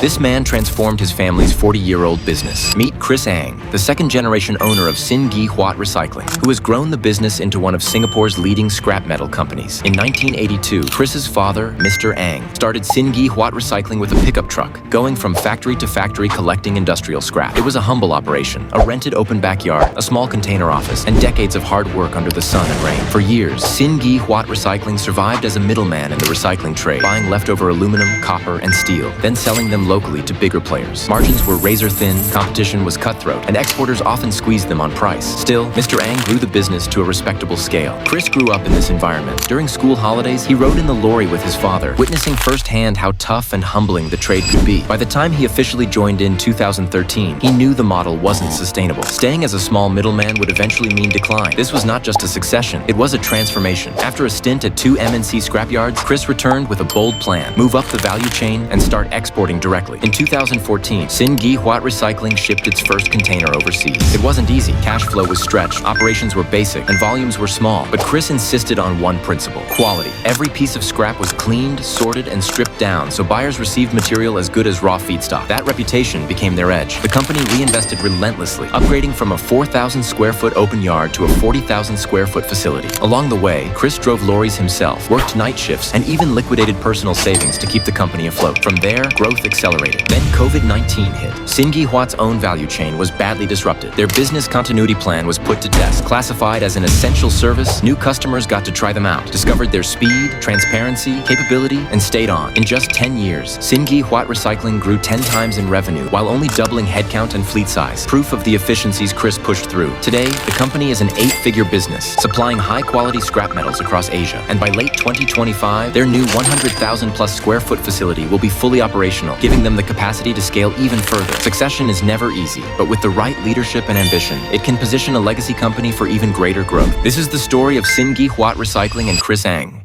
This man transformed his family's 40-year-old business. Meet Chris Ang, the second-generation owner of Huat Recycling, who has grown the business into one of Singapore's leading scrap metal companies. In 1982, Chris's father, Mr. Ang, started Huat Recycling with a pickup truck, going from factory to factory collecting industrial scrap. It was a humble operation, a rented open backyard, a small container office, and decades of hard work under the sun and rain. For years, Huat Recycling survived as a middleman in the recycling trade, buying leftover aluminum, copper, and steel, then selling them locally to bigger players. Margins were razor-thin, competition was cutthroat, and exporters often squeezed them on price. Still, Mr. Ang grew the business to a respectable scale. Chris grew up in this environment. During school holidays, he rode in the lorry with his father, witnessing firsthand how tough and humbling the trade could be. By the time he officially joined in 2013, he knew the model wasn't sustainable. Staying as a small middleman would eventually mean decline. This was not just a succession, it was a transformation. After a stint at 2 MNC scrapyards, Chris returned with a bold plan: move up the value chain and start exporting directly. In 2014, Huat Recycling shipped its first container overseas. It wasn't easy. Cash flow was stretched, operations were basic, and volumes were small. But Chris insisted on one principle: quality. Every piece of scrap was cleaned, sorted, and stripped down, so buyers received material as good as raw feedstock. That reputation became their edge. The company reinvested relentlessly, upgrading from a 4,000 square foot open yard to a 40,000 square foot facility. Along the way, Chris drove lorries himself, worked night shifts, and even liquidated personal savings to keep the company afloat. From there, growth accelerated. Then COVID-19 hit. Huat's own value chain was badly disrupted. Their business continuity plan was put to test. Classified as an essential service, new customers got to try them out, discovered their speed, transparency, capability, and stayed on. In just 10 years, Huat Recycling grew 10 times in revenue while only doubling headcount and fleet size. Proof of the efficiencies Chris pushed through. Today, the company is an 8-figure business, supplying high-quality scrap metals across Asia. And by late 2025, their new 100,000-plus square foot facility will be fully operational, giving them the capacity to scale even further. Succession is never easy, but with the right leadership and ambition, it can position a legacy company for even greater growth. This is the story of Huat Recycling and Chris Ang.